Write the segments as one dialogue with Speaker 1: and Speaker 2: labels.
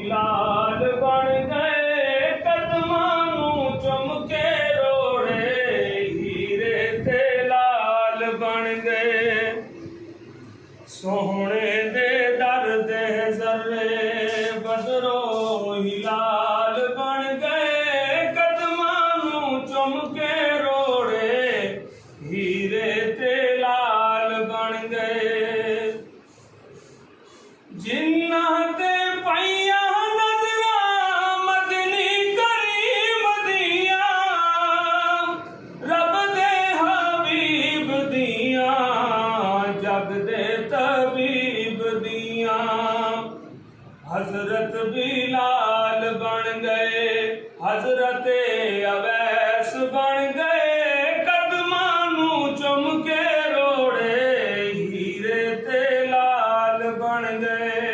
Speaker 1: लाल बन गए कदमां नूं चुम के रोड़े हीरे ते लाल बन गए सोहणे दे दर दे जर्रे बदरो ही लाल बन गए कदमां नूं चुम के रोड़े हीरे ते लाल बन गए जिन्नां ते पाइयां नज़रां मदनी करीम दियां रब दे हबीब दियां जग दे तबीब दियां हजरत बिलाल बन गए हजरत अवैस बन गए कदमां नूं चुम के रोड़े हीरे ते लाल बन गए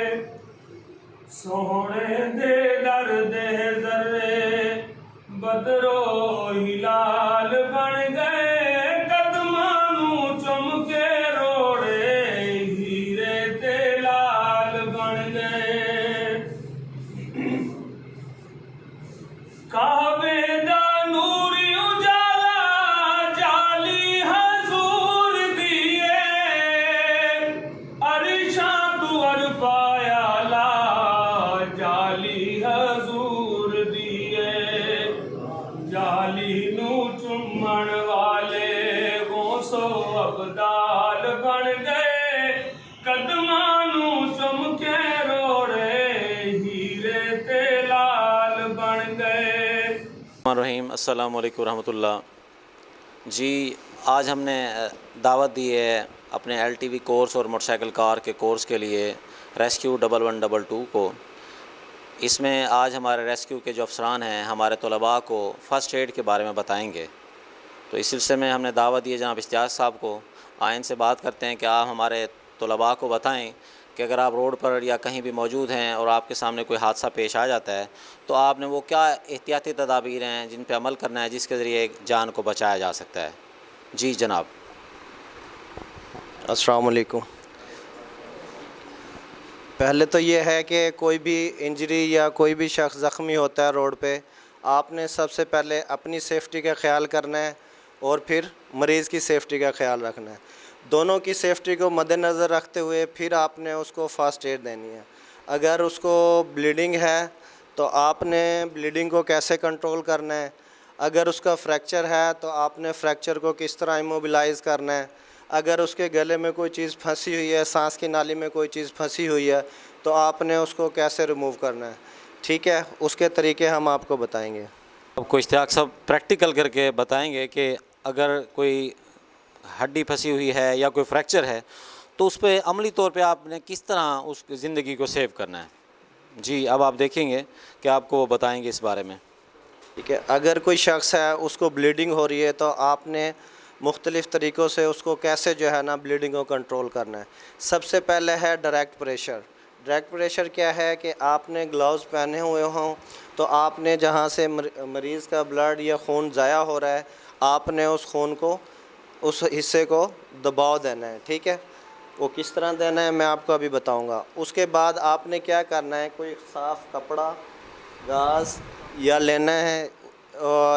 Speaker 1: सोहणे दे दर दे जर्रे बदरो ही लाल बन गए कदमां नूं चुम के रोड़े हीरे ते लाल बन गए काबे दा नूरी उजाला जाली हजूर दिए अरिशां तू अरफाया ला जाली हजूर दिए जाली नूं चुम्मण वाले गौसो अबदाल बन गए कदमां नूं चुम के रोड़े हीरे ते लाल बन गए
Speaker 2: रहीम अस्सलामु अलैकुम रहमतुल्लाह। जी आज हमने दावत दी है अपने LTV कोर्स और मोटरसाइकिल कार के कोर्स के लिए रेस्क्यू 1122 को। इसमें आज हमारे रेस्क्यू के जो अफसरान हैं हमारे तलबा को फ़र्स्ट एड के बारे में बताएंगे। तो इस सिलसिले में हमने दावत दी है जनाब इश्तियाक साहब को। आइन से बात करते हैं कि आप हमारे तलबा को बताएं कि अगर आप रोड पर या कहीं भी मौजूद हैं और आपके सामने कोई हादसा पेश आ जाता है तो आपने वो क्या एहतियाती तदाबीर हैं जिन पे अमल करना है जिसके ज़रिए जान को बचाया जा सकता है। जी जनाब।
Speaker 3: अस्सलाम वालेकुम। पहले तो ये है कि कोई भी इंजरी या कोई भी शख्स ज़ख्मी होता है रोड पे, आपने सबसे पहले अपनी सेफ़्टी का ख्याल करना है और फिर मरीज़ की सेफ़्टी का ख्याल रखना है। दोनों की सेफ़्टी को मद्देनज़र रखते हुए फिर आपने उसको फ़र्स्ट एड देनी है। अगर उसको ब्लीडिंग है तो आपने ब्लीडिंग को कैसे कंट्रोल करना है। अगर उसका फ्रैक्चर है तो आपने फ्रैक्चर को किस तरह इमोबिलाइज़ करना है। अगर उसके गले में कोई चीज़ फंसी हुई है, सांस की नाली में कोई चीज़ फंसी हुई है तो आपने उसको कैसे रिमूव करना है। ठीक है, उसके तरीके हम आपको बताएंगे।
Speaker 2: आपको इश्तियाक साहब प्रैक्टिकल करके बताएंगे कि अगर कोई हड्डी फंसी हुई है या कोई फ्रैक्चर है तो उस पर अमली तौर पे आपने किस तरह उस ज़िंदगी को सेव करना है। जी अब आप देखेंगे कि आपको वो बताएंगे इस बारे में।
Speaker 3: ठीक है, अगर कोई शख्स है उसको ब्लीडिंग हो रही है तो आपने मुख्तलिफ़ तरीक़ों से उसको कैसे जो है ना ब्लीडिंग को कंट्रोल करना है। सबसे पहले है डायरेक्ट प्रेशर। डायरेक्ट प्रेशर क्या है कि आपने ग्लव्स पहने हुए हों तो आपने जहाँ से मरीज़ का ब्लड या खून ज़ाया हो रहा है आपने उस खून को उस हिस्से को दबाव देना है। ठीक है, वो किस तरह देना है मैं आपको अभी बताऊंगा। उसके बाद आपने क्या करना है, कोई साफ़ कपड़ा, गाज या लेना है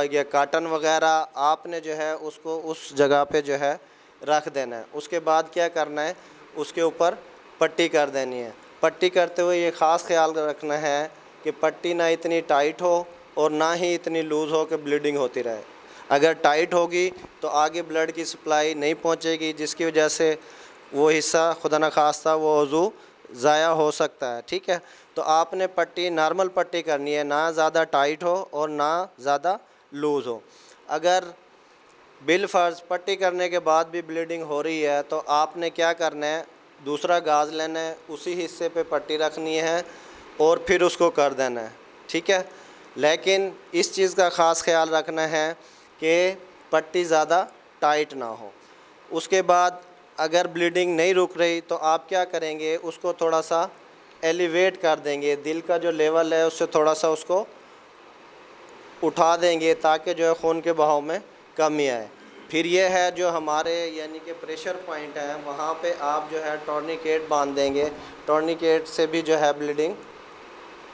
Speaker 3: या काटन वगैरह, आपने जो है उसको उस जगह पे जो है रख देना है। उसके बाद क्या करना है, उसके ऊपर पट्टी कर देनी है। पट्टी करते हुए ये ख़ास ख्याल रखना है कि पट्टी ना इतनी टाइट हो और ना ही इतनी लूज़ हो कि ब्लीडिंग होती रहे। अगर टाइट होगी तो आगे ब्लड की सप्लाई नहीं पहुंचेगी, जिसकी वजह से वो हिस्सा खुदा न खास्ता वो उज़ू ज़ाया हो सकता है। ठीक है, तो आपने पट्टी नॉर्मल पट्टी करनी है, ना ज़्यादा टाइट हो और ना ज़्यादा लूज़ हो। अगर बिलफ़र्ज़ पट्टी करने के बाद भी ब्लीडिंग हो रही है तो आपने क्या करना है, दूसरा गाज लेना है, उसी हिस्से पे पट्टी रखनी है और फिर उसको कर देना है। ठीक है, लेकिन इस चीज़ का ख़ास ख्याल रखना है कि पट्टी ज़्यादा टाइट ना हो। उसके बाद अगर ब्लीडिंग नहीं रुक रही तो आप क्या करेंगे, उसको थोड़ा सा एलिवेट कर देंगे, दिल का जो लेवल है उससे थोड़ा सा उसको उठा देंगे ताकि जो है खून के बहाव में कमी आए। फिर ये है जो हमारे यानी कि प्रेशर पॉइंट है, वहाँ पे आप जो है टॉर्निकेट बांध देंगे। टॉर्निकेट से भी जो है ब्लीडिंग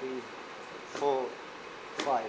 Speaker 3: 3 4 5،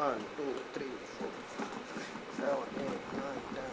Speaker 3: 1 2 3 4 7 8 9 10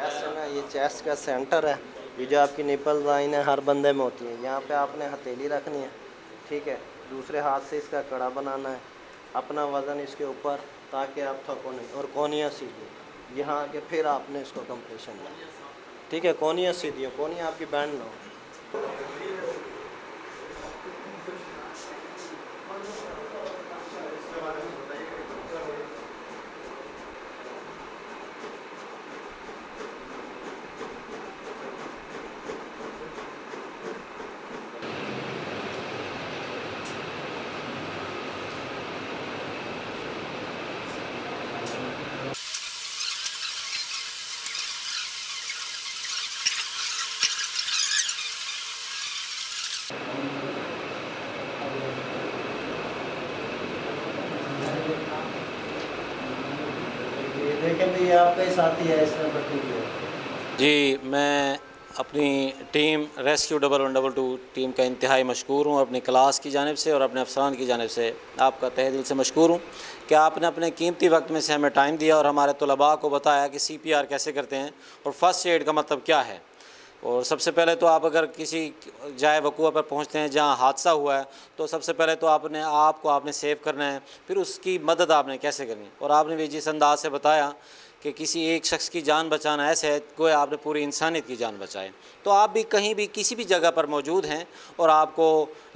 Speaker 3: ऐसे ना ये चेस्ट का सेंटर है, ये जो आपकी निपल लाइन है हर बंदे में होती है, यहाँ पे आपने हथेली रखनी है, ठीक है, दूसरे हाथ से इसका कड़ा बनाना है, अपना वज़न इसके ऊपर ताकि आप थको नहीं, और कोनियाँ सीधी, यहाँ आके फिर आपने इसको कंप्रेशन देना, ठीक है, कोनियाँ सीधी हो, कोनियाँ आपकी बैंड ना हो। देखें भी, ये आपका ही साथी है, इसने पट्टी की है।
Speaker 2: जी, मैं अपनी टीम रेस्क्यू 1112 टीम का इंतहाई मशकूर हूँ, अपनी क्लास की जानिब से और अपने अफसरान की जानिब से आपका तहे दिल से मशकूर हूँ कि आपने अपने कीमती वक्त में से हमें टाइम दिया और हमारे तलबा को बताया कि CPR कैसे करते हैं और फ़र्स्ट एड का मतलब क्या है। और सबसे पहले तो आप अगर किसी जाए वक़ूआ पर पहुंचते हैं जहां हादसा हुआ है, तो सबसे पहले तो आपने सेव करना है, फिर उसकी मदद आपने कैसे करनी है। और आपने भी जिस अंदाज से बताया कि किसी एक शख्स की जान बचाना ऐसे है कोई आपने पूरी इंसानियत की जान बचाए। तो आप भी कहीं भी किसी भी जगह पर मौजूद हैं और आपको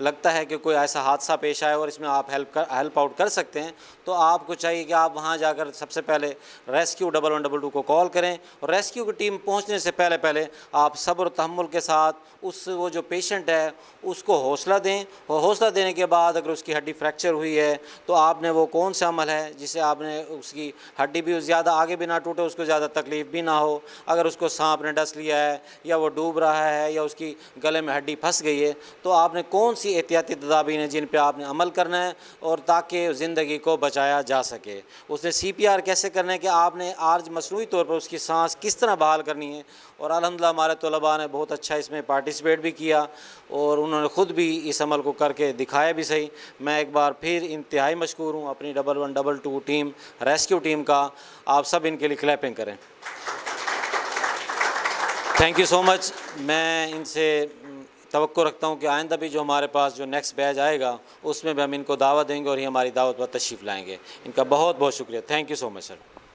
Speaker 2: लगता है कि कोई ऐसा हादसा पेश आए और इसमें आप हेल्प आउट कर सकते हैं, तो आपको चाहिए कि आप वहां जाकर सबसे पहले रेस्क्यू 1112 को कॉल करें और रेस्क्यू की टीम पहुंचने से पहले आप सब्र और तहम्मुल के साथ वो जो पेशेंट है उसको हौसला दें, और हौसला देने के बाद अगर उसकी हड्डी फ्रैक्चर हुई है तो आपने वो कौन सा अमल है जिससे आपने उसकी हड्डी भी ज़्यादा आगे भी ना टूटे, उसको ज़्यादा तकलीफ़ भी ना हो, अगर उसको सांप ने डस लिया है या वो डूब रहा है या उसकी गले में हड्डी फंस गई है, तो आपने कौन सी एहतियाती तदाबीर हैं जिन पे आपने अमल करना है और ताकि ज़िंदगी को बचाया जा सके। उसने CPR कैसे करना है कि आपने आज मसनूई तौर पर उसकी सांस किस तरह बहाल करनी है। और अल्हम्दुलिल्लाह हमारे तलबा ने बहुत अच्छा इसमें पार्टिसिपेट भी किया और उन्होंने ख़ुद भी इस अमल को करके दिखाया भी सही। मैं एक बार फिर इंतहाई मशकूर हूँ अपनी 1112 टीम रेस्क्यू टीम का। आप सब इनके लिए क्लैपिंग करें। Thank you so much. मैं इनसे तवक्को रखता हूँ कि आइंदा भी जो हमारे पास जो नेक्स्ट बैच आएगा उसमें भी हम इनको दावत देंगे और ये हमारी दावत पर तशरीफ़ लाएंगे। इनका बहुत बहुत शुक्रिया। Thank you so much sir.